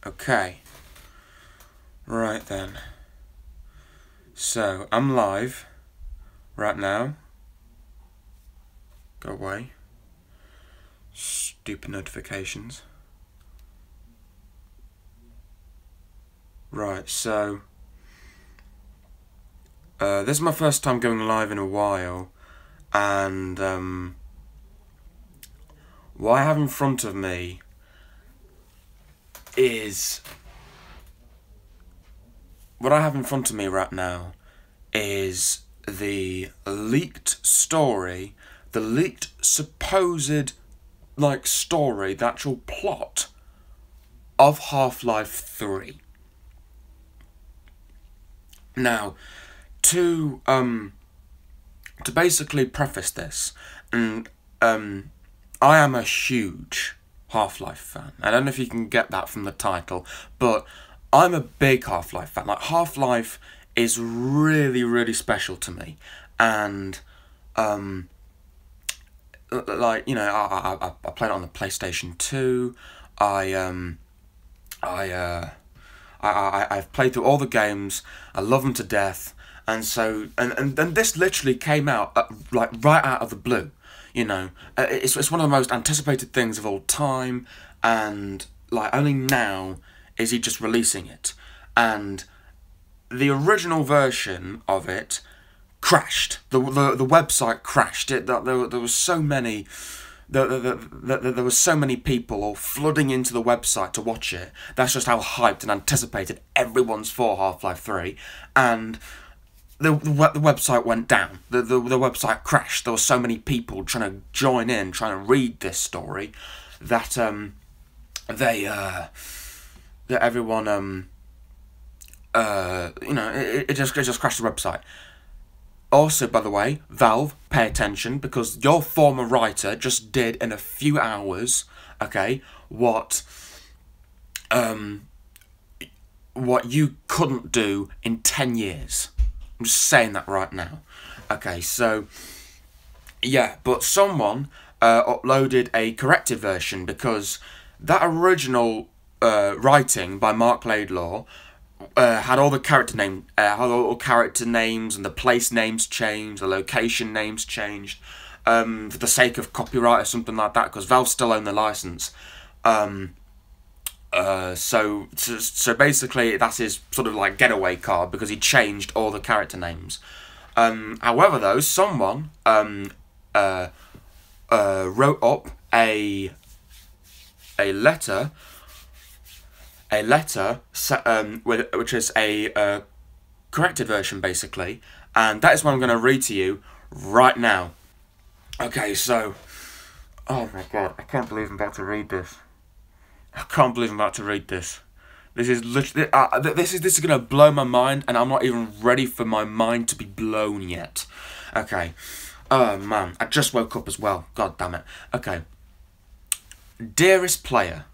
Okay. Right then. So, I'm live right now. Go away. Stupid notifications. Right, so this is my first time going live in a while, and what I have in front of me is right now is the leaked story, the leaked supposed story, the actual plot of Half-Life 3. Now, to basically preface this, and I am a huge Half-Life fan. I don't know if you can get that from the title, but I'm a big Half-Life fan. Half-Life is really, really special to me, and I played it on the PlayStation 2. I've played through all the games. I love them to death, and so and this literally came out right out of the blue. It's one of the most anticipated things of all time, and only now is he just releasing it, and the original version of it crashed. The website crashed. There was so many. There were so many people all flooding into the website to watch it. That's just how hyped and anticipated everyone's for Half-Life 3. And the website went down. The website crashed. There were so many people trying to join in, trying to read this story, that everyone it just crashed the website. Also, by the way, Valve, pay attention, because your former writer just did in a few hours, okay, what you couldn't do in 10 years. I'm just saying that right now. Okay, so, yeah, but someone uploaded a corrected version, because that original writing by Mark Laidlaw had all the character names and the place names changed, the location names changed, for the sake of copyright or something like that, because Valve still own the license. So basically that's his sort of getaway card, because he changed all the character names. However, though, someone wrote up a letter. Which is a corrected version, basically, and that is what I'm going to read to you right now. Okay, so, oh my god, I can't believe I'm about to read this. This is literally, this is going to blow my mind, and I'm not even ready for my mind to be blown yet. Okay, oh man, I just woke up as well. God damn it. Okay, dearest player,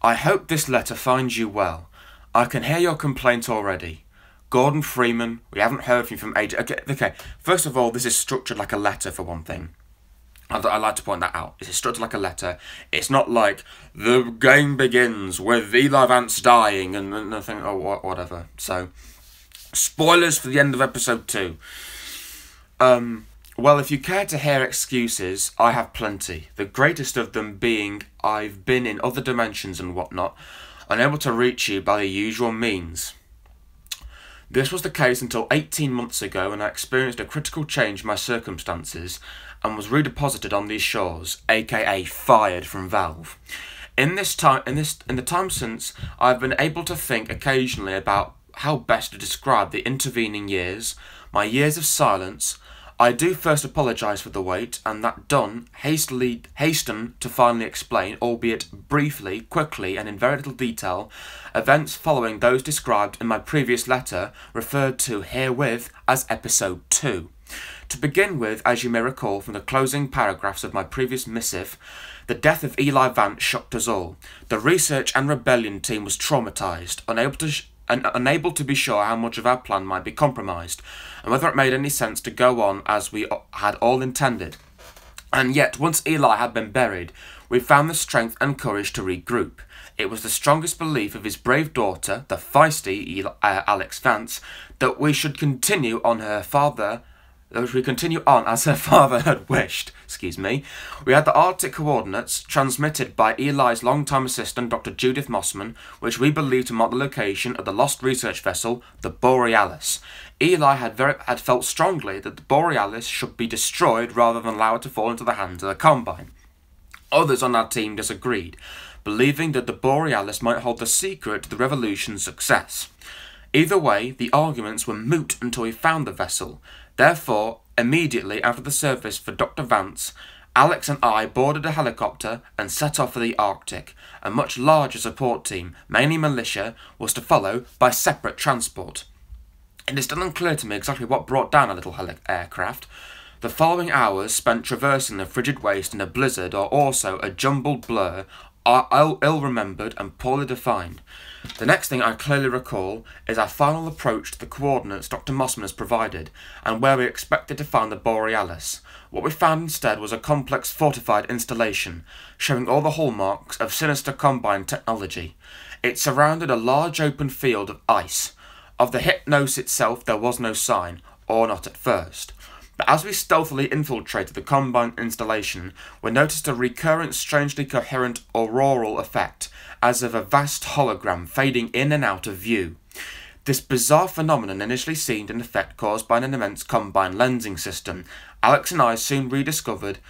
I hope this letter finds you well. I can hear your complaint already. Gordon Freeman, we haven't heard from you from ages. Okay. First of all, this is structured like a letter, for one thing. I'd like to point that out. It's structured like a letter. It's not like, the game begins with Eli Vance dying and nothing, or whatever. So, spoilers for the end of episode 2. Well, if you care to hear excuses, I have plenty. The greatest of them being I've been in other dimensions and whatnot, unable to reach you by the usual means. This was the case until 18 months ago, when I experienced a critical change in my circumstances and was redeposited on these shores, aka fired from Valve. In the time since, I've been able to think occasionally about how best to describe the intervening years, my years of silence. I do first apologise for the wait, and that done, hasten to finally explain, albeit briefly, quickly, and in very little detail, events following those described in my previous letter, referred to herewith as Episode 2. To begin with, as you may recall from the closing paragraphs of my previous missive, the death of Eli Vance shocked us all. The research and rebellion team was traumatised, unable to be sure how much of our plan might be compromised, and whether it made any sense to go on as we had all intended. And yet, once Eli had been buried, we found the strength and courage to regroup. it was the strongest belief of his brave daughter, the feisty Alex Vance, that we should continue on as her father had wished. We had the Arctic coordinates transmitted by Eli's longtime assistant, Dr. Judith Mossman, which we believed to mark the location of the lost research vessel, the Borealis. Eli had felt strongly that the Borealis should be destroyed rather than allowed to fall into the hands of the Combine. Others on our team disagreed, believing that the Borealis might hold the secret to the revolution's success. Either way, the arguments were moot until we found the vessel. Therefore, immediately after the service for Dr. Vance, Alex and I boarded a helicopter and set off for the Arctic. A much larger support team, mainly militia, was to follow by separate transport. It is still unclear to me exactly what brought down a little aircraft. The following hours spent traversing the frigid waste in a blizzard are also a jumbled blur, ill-remembered and poorly defined. The next thing I clearly recall is our final approach to the coordinates Dr. Mossman has provided, and where we expected to find the Borealis. What we found instead was a complex fortified installation, showing all the hallmarks of sinister Combine technology. It surrounded a large open field of ice. Of the Hypnos itself there was no sign, or not at first. But as we stealthily infiltrated the Combine installation, we noticed a recurrent, strangely coherent auroral effect, as of a vast hologram fading in and out of view. This bizarre phenomenon initially seemed an effect caused by an immense Combine lensing system. Alex and I soon rediscovered,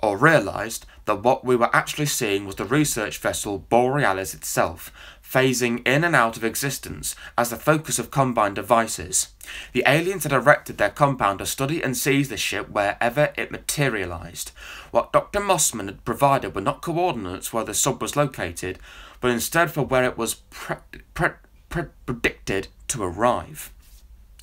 or realised, that what we were actually seeing was the research vessel Borealis itself, phasing in and out of existence as the focus of Combine devices. The aliens had erected their compound to study and seize the ship wherever it materialised. What Dr. Mossman had provided were not coordinates where the sub was located, but instead for where it was predicted to arrive.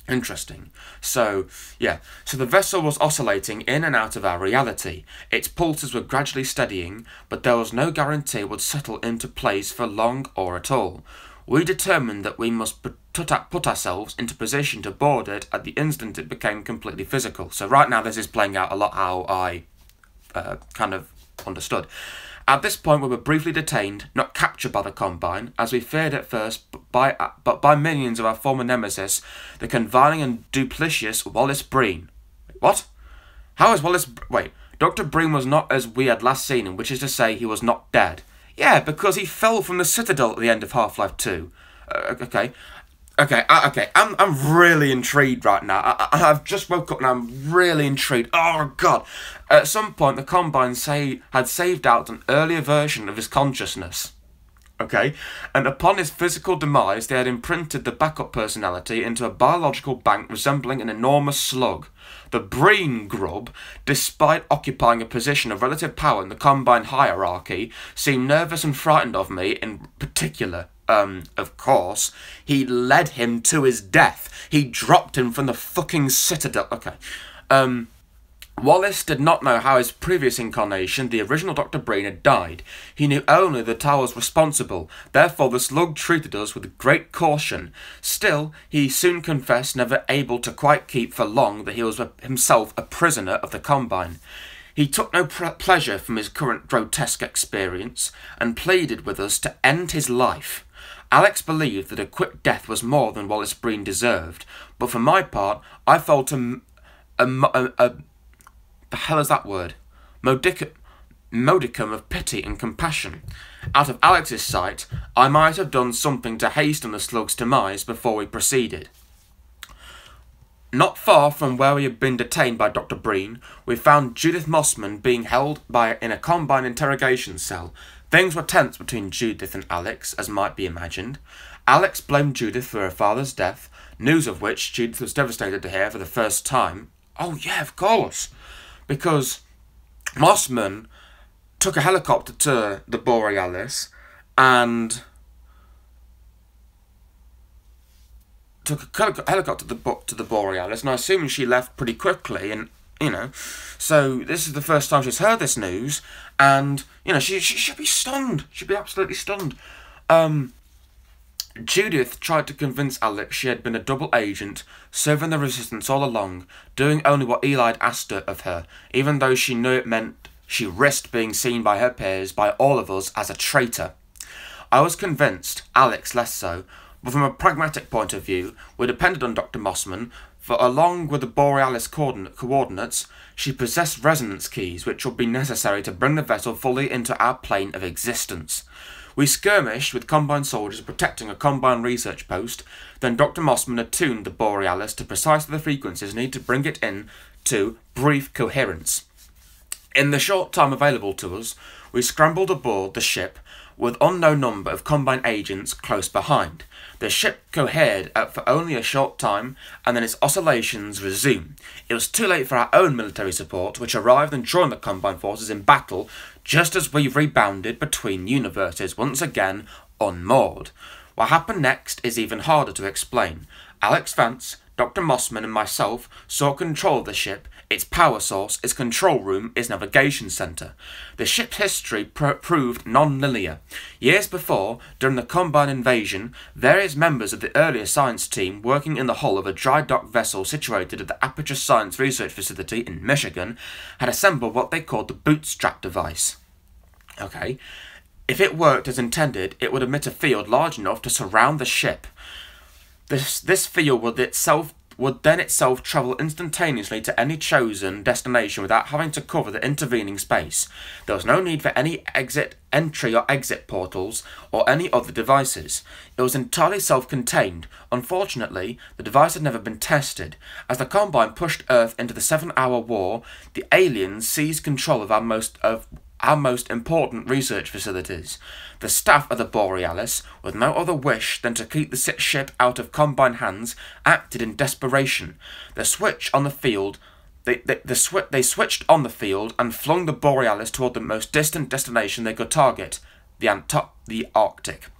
Interesting. So the vessel was oscillating in and out of our reality. Its pulses were gradually steadying, but there was no guarantee it would settle into place for long or at all. We determined that we must put ourselves into position to board it at the instant it became completely physical. So right now this is playing out a lot how I kind of understood. At this point we were briefly detained, not captured by the Combine, as we feared at first, but by minions of our former nemesis, the conviling and duplicitous Wallace Breen. What? How is Wallace... Wait, Dr. Breen was not as we had last seen him, which is to say he was not dead. Yeah, because he fell from the Citadel at the end of Half-Life 2. Okay, I'm really intrigued right now. I've just woke up and I'm really intrigued. Oh, God. At some point, the Combine had saved out an earlier version of his consciousness. Okay? And upon his physical demise, they had imprinted the backup personality into a biological bank resembling an enormous slug. The Breen grub, despite occupying a position of relative power in the Combine hierarchy, seemed nervous and frightened of me in particular. Of course, he led him to his death. He dropped him from the fucking Citadel. Okay. Wallace did not know how his previous incarnation, the original Dr. Breen, had died. He knew only that I was responsible. Therefore, the slug treated us with great caution. Still, he soon confessed, never able to quite keep for long, that he was himself a prisoner of the Combine. He took no pleasure from his current grotesque experience, and pleaded with us to end his life. Alex believed that a quick death was more than Wallace Breen deserved, but for my part, I felt the hell is that word? Modicum of pity and compassion. Out of Alex's sight, I might have done something to hasten the slug's demise before we proceeded. Not far from where we had been detained by Dr. Breen, we found Judith Mossman being held in a Combine interrogation cell. Things were tense between Judith and Alex, as might be imagined. Alex blamed Judith for her father's death, news of which Judith was devastated to hear for the first time. Oh yeah, of course. Because Mossman took a helicopter to the Borealis and took a helicopter to the Borealis, and I assume she left pretty quickly, and so this is the first time she's heard this news, and she should be stunned. She'd be absolutely stunned. Judith tried to convince Alex she had been a double agent, serving the Resistance all along, doing only what Eli had asked her of her, even though she knew it meant she risked being seen by her peers, by all of us, as a traitor. I was convinced, Alex less so, but from a pragmatic point of view, we depended on Dr. Mossman, for along with the Borealis coordinates, she possessed resonance keys which would be necessary to bring the vessel fully into our plane of existence. We skirmished with Combine soldiers protecting a Combine research post, then Dr. Mossman attuned the Borealis to precisely the frequencies needed to bring it in to brief coherence. In the short time available to us, we scrambled aboard the ship with unknown number of Combine agents close behind. The ship cohered for only a short time, and then its oscillations resumed. It was too late for our own military support, which arrived and joined the Combine forces in battle just as we rebounded between universes, once again unmoored. What happened next is even harder to explain. Alex Vance, Dr. Mossman and myself saw control of the ship, its power source, its control room, its navigation centre. The ship's history proved non-linear. Years before, during the Combine invasion, various members of the earlier science team working in the hull of a dry dock vessel situated at the Aperture Science Research Facility in Michigan had assembled what they called the bootstrap device. Okay, if it worked as intended, it would emit a field large enough to surround the ship. This field would then itself travel instantaneously to any chosen destination without having to cover the intervening space. There was no need for any entry or exit portals or any other devices. It was entirely self-contained. Unfortunately, the device had never been tested. As the Combine pushed Earth into the 7-hour war, the aliens seized control of our most important research facilities. The staff of the Borealis, with no other wish than to keep the ship out of Combine hands, acted in desperation. They switched on the field and flung the Borealis toward the most distant destination they could target, the Arctic.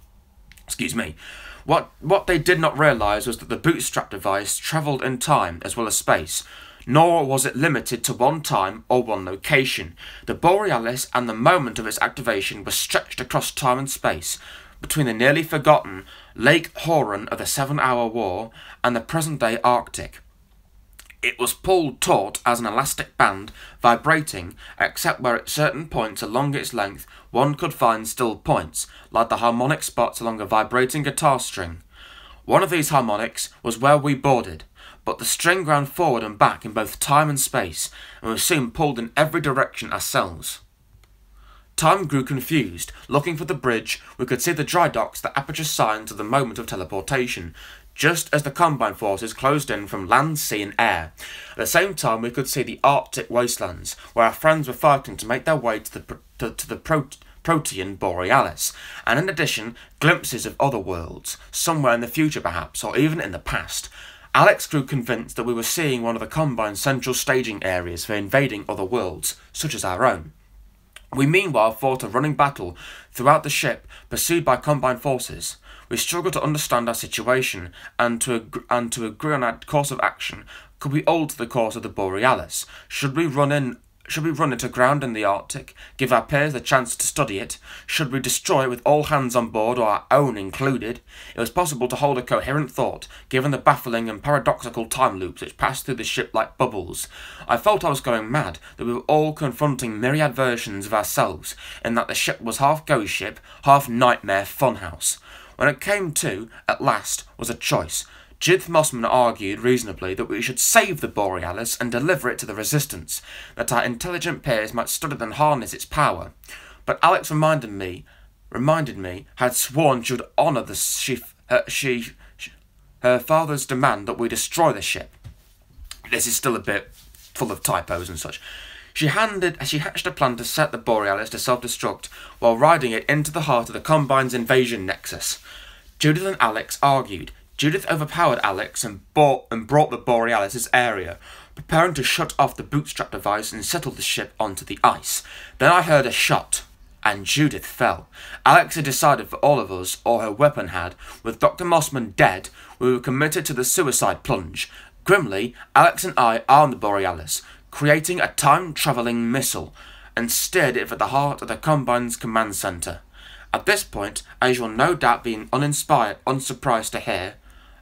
What they did not realise was that the bootstrap device travelled in time as well as space. Nor was it limited to one time or one location. The Borealis and the moment of its activation was stretched across time and space, between the nearly forgotten Lake Huron of the 7-hour war and the present-day Arctic. It was pulled taut as an elastic band, vibrating, except where at certain points along its length one could find still points, like the harmonic spots along a vibrating guitar string. One of these harmonics was where we boarded, but the string ran forward and back in both time and space, and was soon pulled in every direction ourselves. Time grew confused. Looking for the bridge, we could see the dry docks, the aperture signs of the moment of teleportation, just as the Combine forces closed in from land, sea and air. At the same time, we could see the Arctic wastelands, where our friends were fighting to make their way to the Protean Borealis, and in addition, glimpses of other worlds, somewhere in the future perhaps, or even in the past. Alex grew convinced that we were seeing one of the Combine's central staging areas for invading other worlds, such as our own. We meanwhile fought a running battle throughout the ship, pursued by Combine forces. We struggled to understand our situation and to agree on our course of action. Could we alter the course of the Borealis? Should we run it aground in the Arctic, give our peers the chance to study it? Should we destroy it with all hands on board, or our own included? It was possible to hold a coherent thought, given the baffling and paradoxical time loops which passed through the ship like bubbles. I felt I was going mad, that we were all confronting myriad versions of ourselves, in that the ship was half ghost ship, half nightmare funhouse. When it came to, at last, was a choice. Judith Mossman argued reasonably that we should save the Borealis and deliver it to the Resistance, that our intelligent peers might study and harness its power. But Alex reminded me, had sworn she would honour her father's demand that we destroy the ship. This is still a bit full of typos and such. She hatched a plan to set the Borealis to self-destruct while riding it into the heart of the Combine's invasion nexus. Judith and Alex argued. Judith overpowered Alex and brought the Borealis' area, preparing to shut off the bootstrap device and settle the ship onto the ice. Then I heard a shot, and Judith fell. Alex had decided for all of us, or her weapon had. With Dr. Mossman dead, we were committed to the suicide plunge. Grimly, Alex and I armed the Borealis, creating a time-travelling missile, and steered it for the heart of the Combine's command centre. At this point, as you'll no doubt be unsurprised to hear,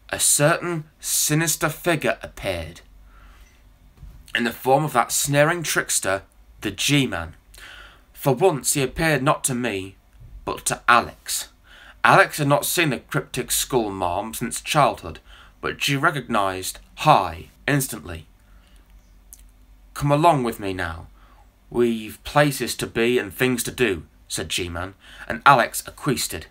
a certain sinister figure appeared, in the form of that sneering trickster, the G-Man. For once he appeared not to me, but to Alex. Alex had not seen the cryptic skull mom since childhood, but she recognised Hi instantly. "Come along with me now. We've places to be and things to do," said G-Man, and Alex acquiesced.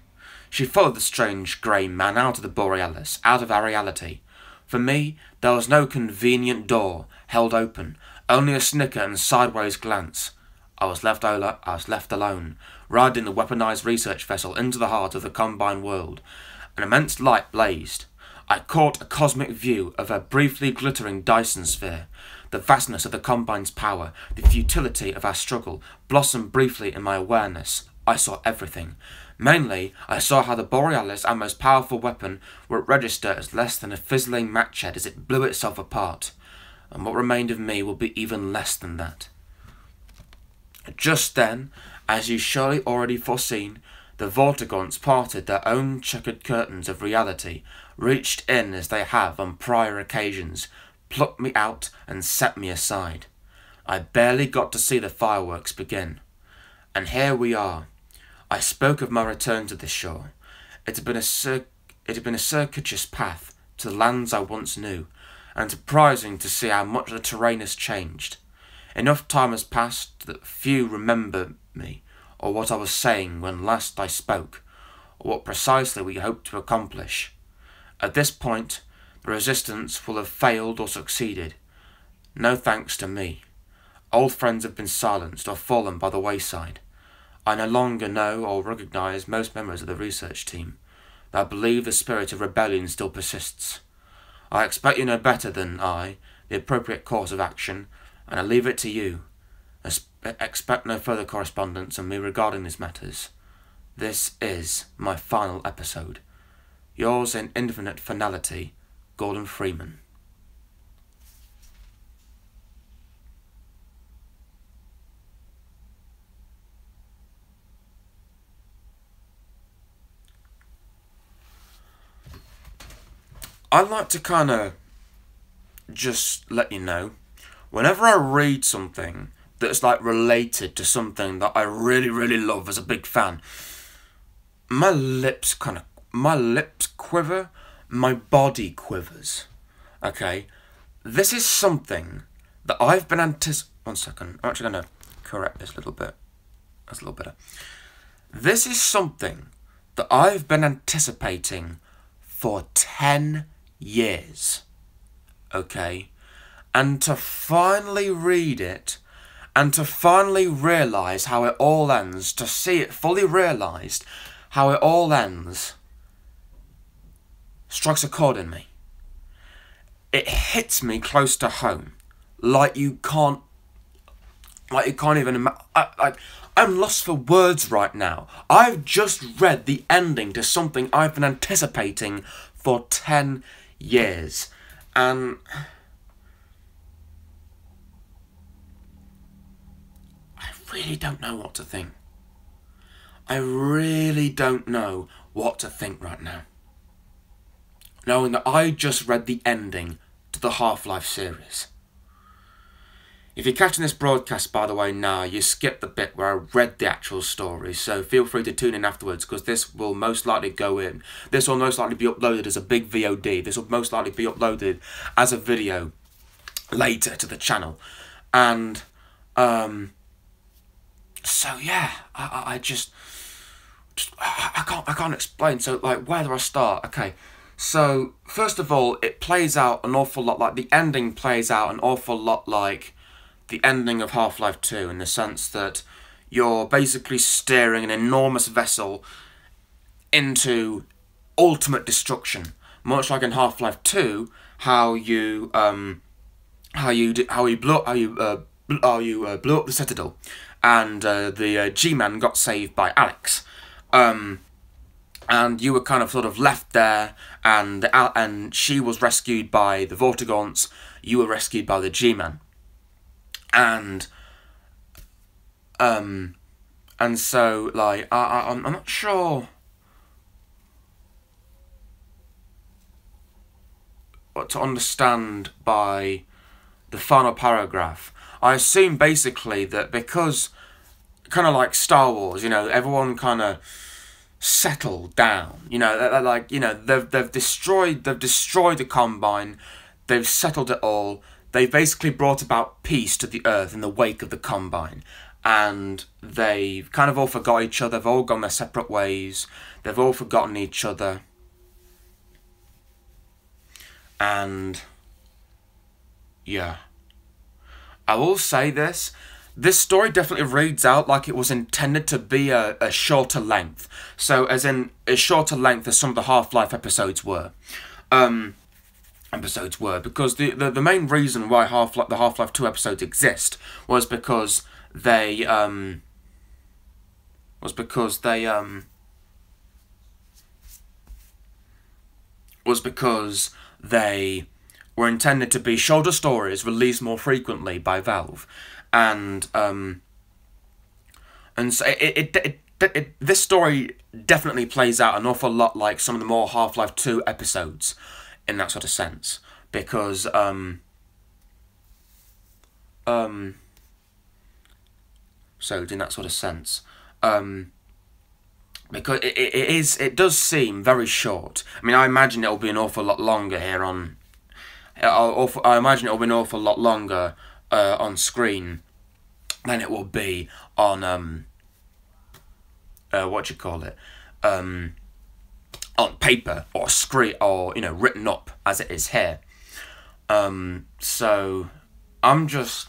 She followed the strange grey man out of the Borealis, out of our reality. For me, there was no convenient door held open, only a snicker and sideways glance. I was left alone, riding the weaponized research vessel into the heart of the Combine world. An immense light blazed. I caught a cosmic view of a briefly glittering Dyson sphere. The vastness of the Combine's power, the futility of our struggle, blossomed briefly in my awareness. I saw everything. Mainly, I saw how the Borealis, our most powerful weapon, would register as less than a fizzling match head as it blew itself apart. And what remained of me will be even less than that. Just then, as you surely already foreseen, the Vortigaunts parted their own checkered curtains of reality, reached in as they have on prior occasions, plucked me out and set me aside. I barely got to see the fireworks begin. And here we are. I spoke of my return to this shore. It had been a circuitous path to the lands I once knew, and surprising to see how much the terrain has changed. Enough time has passed that few remember me, or what I was saying when last I spoke, or what precisely we hoped to accomplish. At this point, the resistance will have failed or succeeded. No thanks to me. Old friends have been silenced or fallen by the wayside. I no longer know or recognise most members of the research team, but I believe the spirit of rebellion still persists. I expect you know better than I the appropriate course of action, and I leave it to you. Expect no further correspondence from me regarding these matters. This is my final episode. Yours in infinite finality, Gordon Freeman. I'd like to kind of just let you know, whenever I read something that's like related to something that I really, really love as a big fan, my lips quiver, my body quivers. Okay? This is something that I've been One second, I'm actually going to correct this a little bit. That's a little better. This is something that I've been anticipating for 10 years. Okay? And to finally read it, and to finally realise how it all ends, to see it fully realised, how it all ends, strikes a chord in me. It hits me close to home, like you can't even imagine. I'm lost for words right now. I've just read the ending to something I've been anticipating for 10 years, and I really don't know what to think. I really don't know what to think right now, knowing that I just read the ending to the Half-Life series. If you're catching this broadcast, by the way, now, you skipped the bit where I read the actual story, so feel free to tune in afterwards, because this will most likely go in. This will most likely be uploaded as a big VOD. This will most likely be uploaded as a video later to the channel. And, so yeah, I can't explain. So, like, where do I start? Okay, so, first of all, it plays out an awful lot like, the ending plays out an awful lot like the ending of Half-Life 2, in the sense that you're basically steering an enormous vessel into ultimate destruction, much like in Half-Life 2, how you blew up the Citadel, and the G-Man got saved by Alex, and you were kind of sort of left there, and she was rescued by the Vortigaunts, you were rescued by the G-Man. And so, like, I'm not sure what to understand by the final paragraph. I assume basically that because, kind of like Star Wars, you know, everyone kind of settled down. You know, like, you know, they've destroyed the Combine. They've settled it all. They've basically brought about peace to the Earth in the wake of the Combine. And they've kind of all forgot each other. They've all gone their separate ways. They've all forgotten each other. And yeah, I will say this. This story definitely reads out like it was intended to be a shorter length. So, as in a shorter length as some of the Half-Life episodes were. Because the main reason why the Half-Life 2 episodes exist was because they were intended to be shorter stories released more frequently by Valve, and so this story definitely plays out an awful lot like some of the more Half-Life 2 episodes in that sort of sense, because so in that sort of sense, because it does seem very short. I mean, I imagine it'll be an awful lot longer here on. I imagine it'll be an awful lot longer on screen than it will be on on paper or screen, or, you know, written up as it is here. So I'm just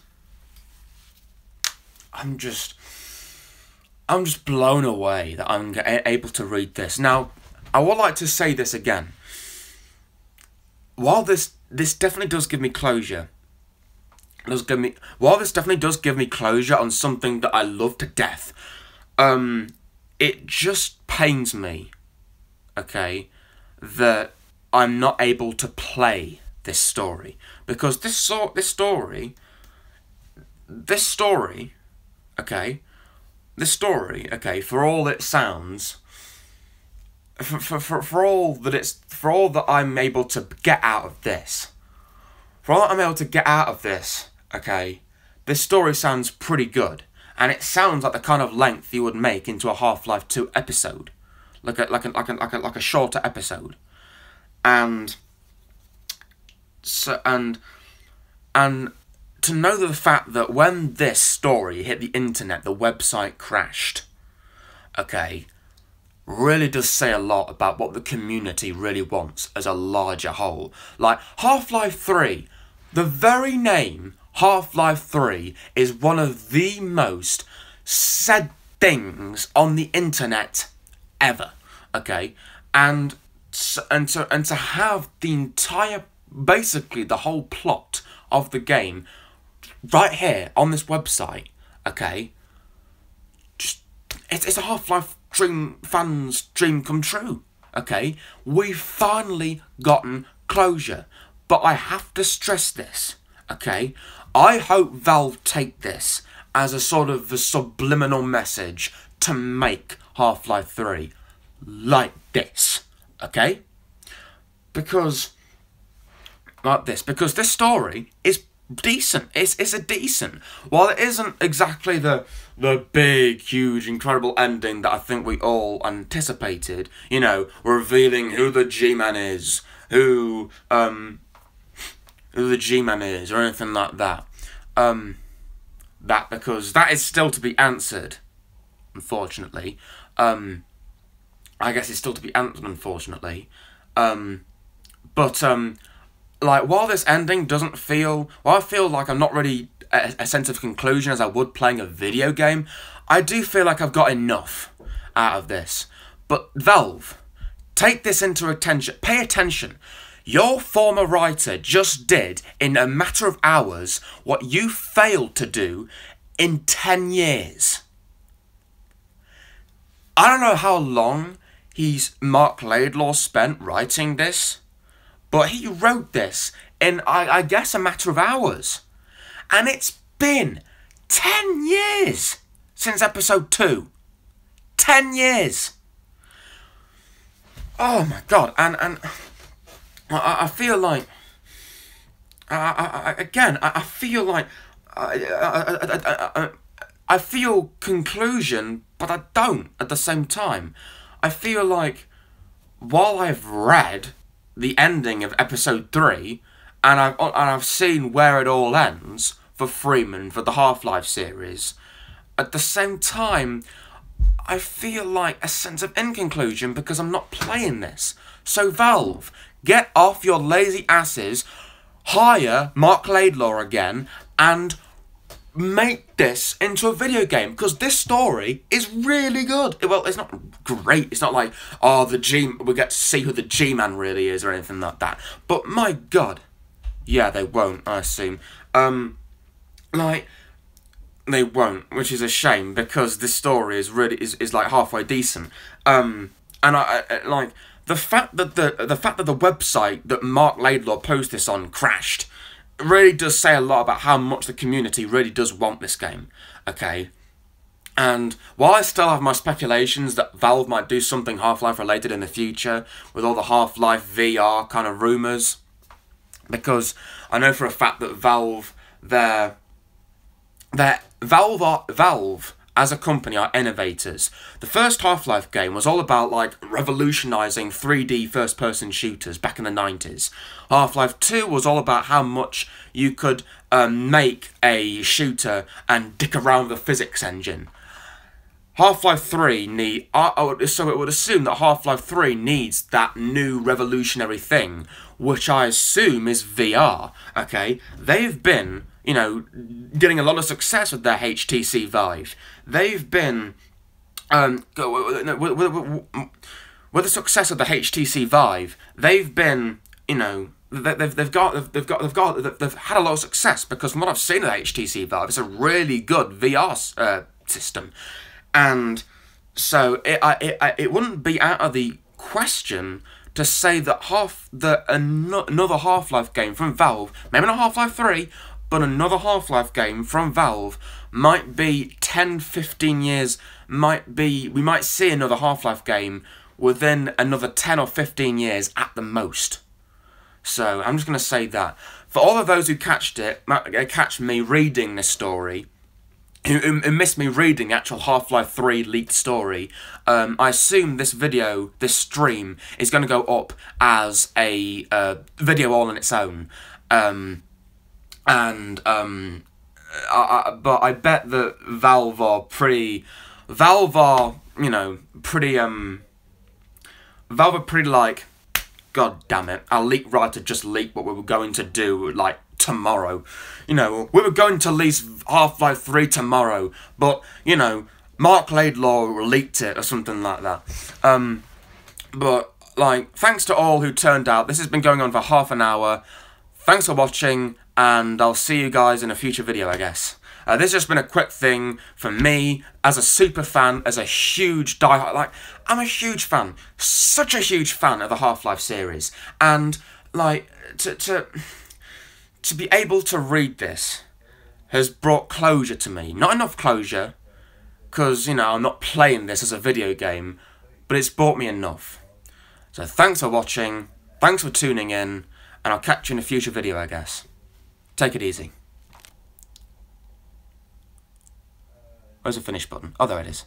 blown away that I'm able to read this. Now, I would like to say this again. While this definitely does give me closure, while this definitely does give me closure on something that I love to death, it just pains me, okay, that I'm not able to play this story, because this story, for all it sounds, for all that I'm able to get out of this, okay, this story sounds pretty good, and it sounds like the kind of length you would make into a Half-Life 2 episode, like a shorter episode, and so and to know the fact that when this story hit the internet, the website crashed, okay, really does say a lot about what the community really wants as a larger whole. Like, Half-Life 3, the very name Half-Life 3 is one of the most said things on the internet ever, okay? And to have the entire, basically the whole plot of the game right here on this website, okay, just it's a Half-Life fan's dream come true, okay? We've finally gotten closure, but I have to stress this, okay? I hope Valve take this as a sort of a subliminal message to make Half-Life 3 like this, okay? Because this story is decent. It's a decent. While it isn't exactly the big, huge, incredible ending that I think we all anticipated, you know, revealing who the G-Man is, who the G-Man is, or anything like that. Because that is still to be answered, unfortunately. I guess it's still to be answered, unfortunately. Like, while this ending doesn't feel... While I feel like I'm not really a sense of conclusion as I would playing a video game, I do feel like I've got enough out of this. But Valve, take this into attention. Pay attention. Your former writer just did, in a matter of hours, what you failed to do in 10 years. I don't know how long Mark Laidlaw spent writing this, but he wrote this in, I guess, a matter of hours. And it's been 10 years since episode 2. 10 years. Oh my god. And I feel like... I feel like... I feel conclusion, but I don't at the same time. I feel like while I've read the ending of episode 3 and I've seen where it all ends for Freeman for the Half-Life series, at the same time I feel like a sense of inconclusion because I'm not playing this. So Valve, get off your lazy asses, hire Mark Laidlaw again, and make this into a video game, because this story is really good. Well, it's not great. It's not like, oh, we get to see who the G-Man really is or anything like that. But my God, yeah, they won't, I assume. They won't, which is a shame, because this story is really is like halfway decent. And I like the fact that the website that Mark Laidlaw posted this on crashed really does say a lot about how much the community really does want this game, okay? And while I still have my speculations that Valve might do something Half-Life related in the future, with all the Half-Life VR kind of rumours, because I know for a fact that Valve as a company are innovators. The first Half-Life game was all about like revolutionising 3D first-person shooters back in the 90s. Half-Life 2 was all about how much you could make a shooter and dick around with the physics engine. Half-Life 3 so it would assume that Half-Life 3 needs that new revolutionary thing, which I assume is VR, okay? They've been, you know, getting a lot of success with their HTC Vive. They've been, with the success of the HTC Vive, they've been, you know, they've had a lot of success, because from what I've seen of the HTC Vive, it's a really good VR system. And so it wouldn't be out of the question to say that another Half-Life game from Valve, maybe not Half-Life 3, but another Half-Life game from Valve might be 10, 15 years, we might see another Half-Life game within another 10 or 15 years at the most. So I'm just going to say that. For all of those who catch me reading this story, who missed me reading the actual Half-Life 3 leaked story, I assume this stream, is going to go up as a video all on its own. But I bet that Valve are pretty like, God damn it, our leak writer just leaked what we were going to do, like, tomorrow. You know, we were going to release Half-Life 3 tomorrow, but, you know, Mark Laidlaw leaked it or something like that. But, like, thanks to all who turned out. This has been going on for half an hour. Thanks for watching, and I'll see you guys in a future video, I guess. This has just been a quick thing for me, as a super fan, as a huge diehard, like, I'm a huge fan, such a huge fan of the Half-Life series, and, like, to be able to read this has brought closure to me. Not enough closure, because, you know, I'm not playing this as a video game, but it's brought me enough. So thanks for watching, thanks for tuning in, and I'll catch you in a future video, I guess. Take it easy. Where's the finish button? Oh, there it is.